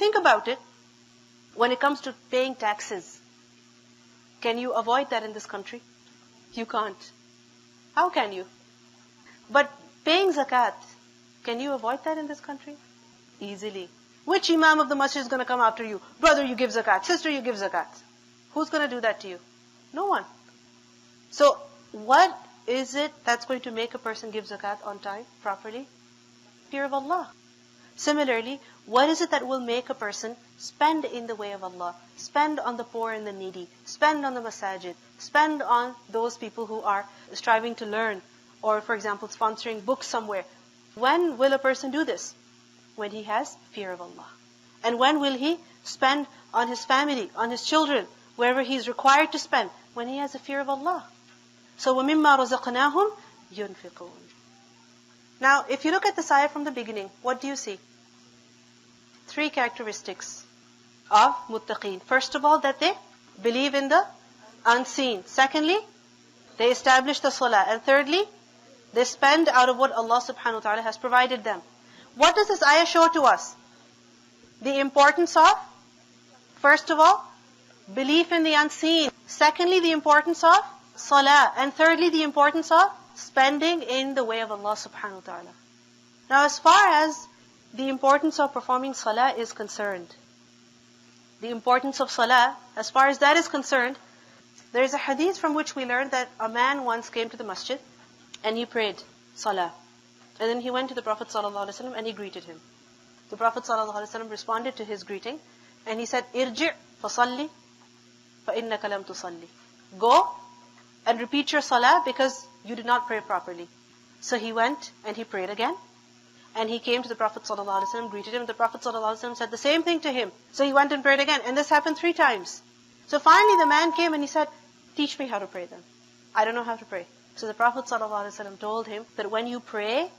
think about it, when it comes to paying taxes, can you avoid that in this country? You can't. How can you? But paying zakat, can you avoid that in this country? Easily. Which imam of the masjid is going to come after you? Brother, you give zakat. Sister, you give zakat. Who's going to do that to you? No one. So, what is it that's going to make a person give zakat on time, properly? Fear of Allah. Similarly, what is it that will make a person spend in the way of Allah? Spend on the poor and the needy. Spend on the masajid. Spend on those people who are striving to learn. Or, for example, sponsoring books somewhere. When will a person do this? When he has fear of Allah. And when will he spend on his family, on his children, wherever he is required to spend? When he has a fear of Allah. So, وَمِمَّا رَزَقْنَاهُمْ يُنْفِقُونَ. Now, if you look at this ayah from the beginning, what do you see? 3 characteristics of muttaqeen. First of all, that they believe in the unseen. Secondly, they establish the salah. And thirdly, they spend out of what Allah subhanahu wa ta'ala has provided them. What does this ayah show to us? The importance of, first of all, belief in the unseen. Secondly, the importance of salah. And thirdly, the importance of spending in the way of Allah subhanahu wa ta'ala. Now, as far as the importance of performing salah is concerned, the importance of salah, as far as that is concerned, there is a hadith from which we learned that a man once came to the masjid and he prayed salah. And then he went to the Prophet ﷺ and he greeted him. The Prophet ﷺ responded to his greeting and he said, "Irji' fasalli fa innaka lam tusalli." Go and repeat your salah because you did not pray properly. So he went and he prayed again. And he came to the Prophet ﷺ, greeted him. The Prophet ﷺ said the same thing to him. So he went and prayed again. And this happened 3 times. So finally the man came and he said, "Teach me how to pray then. I don't know how to pray." So the Prophet ﷺ told him that when you pray,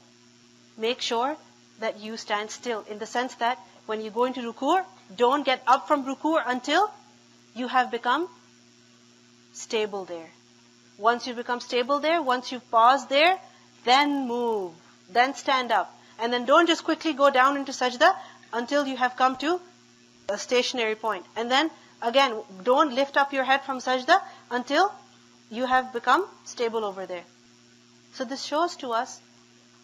make sure that you stand still. In the sense that when you go into ruku', don't get up from ruku' until you have become stable there. Once you become stable there, once you've paused there, then move, then stand up. And then don't just quickly go down into sajda until you have come to a stationary point. And then again, don't lift up your head from sajda until you have become stable over there. So this shows to us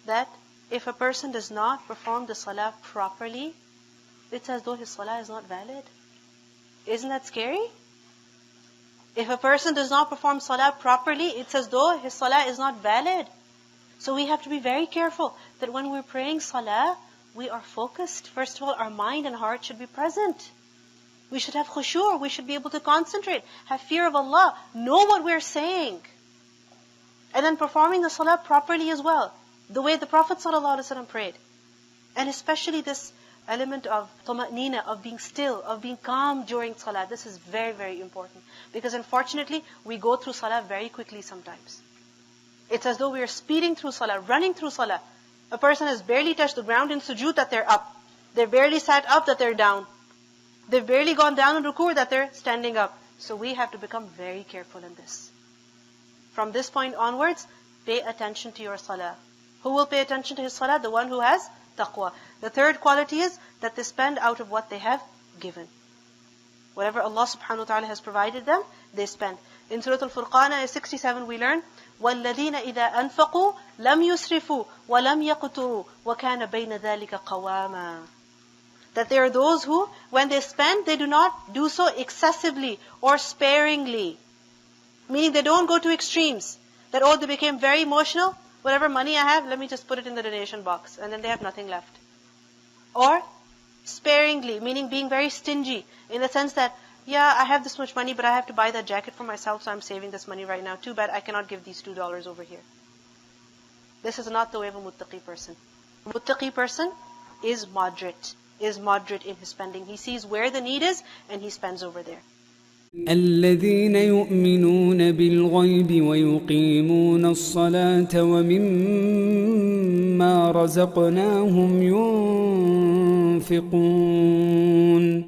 that if a person does not perform the salah properly, it's as though his salah is not valid. Isn't that scary? If a person does not perform salah properly, it's as though his salah is not valid. So we have to be very careful that when we're praying salah, we are focused. First of all, our mind and heart should be present. We should have khushu', we should be able to concentrate, have fear of Allah, know what we're saying. And then performing the salah properly as well, the way the Prophet ﷺ prayed. And especially this element of tuma'nina, of being still, of being calm during salah. This is very, very important. Because unfortunately, we go through salah very quickly sometimes. It's as though we are speeding through salah, running through salah. A person has barely touched the ground in sujood that they're up. They've barely sat up that they're down. They've barely gone down in ruku' that they're standing up. So we have to become very careful in this. From this point onwards, pay attention to your salah. Who will pay attention to his salah? The one who has taqwa. The third quality is that they spend out of what they have given. Whatever Allah subhanahu wa ta'ala has provided them, they spend. In Surah Al-Furqan, ayah 67, we learn, وَالَّذِينَ إِذَا أَنفَقُوا لَمْ يُسْرِفُوا وَلَمْ يَقْتُرُوا وَكَانَ بَيْنَ ذَلِكَ قَوَامًا. That there are those who, when they spend, they do not do so excessively or sparingly. Meaning they don't go to extremes. That, oh, they became very emotional. Whatever money I have, let me just put it in the donation box. And then they have nothing left. Or sparingly, meaning being very stingy. In the sense that, yeah, I have this much money, but I have to buy that jacket for myself, so I'm saving this money right now. Too bad I cannot give these $2 over here. This is not the way of a muttaqi person. A muttaqi person is moderate in his spending. He sees where the need is, and he spends over there. الذين يؤمنون بالغيب ويقيمون الصلاة ومما رزقناهم ينفقون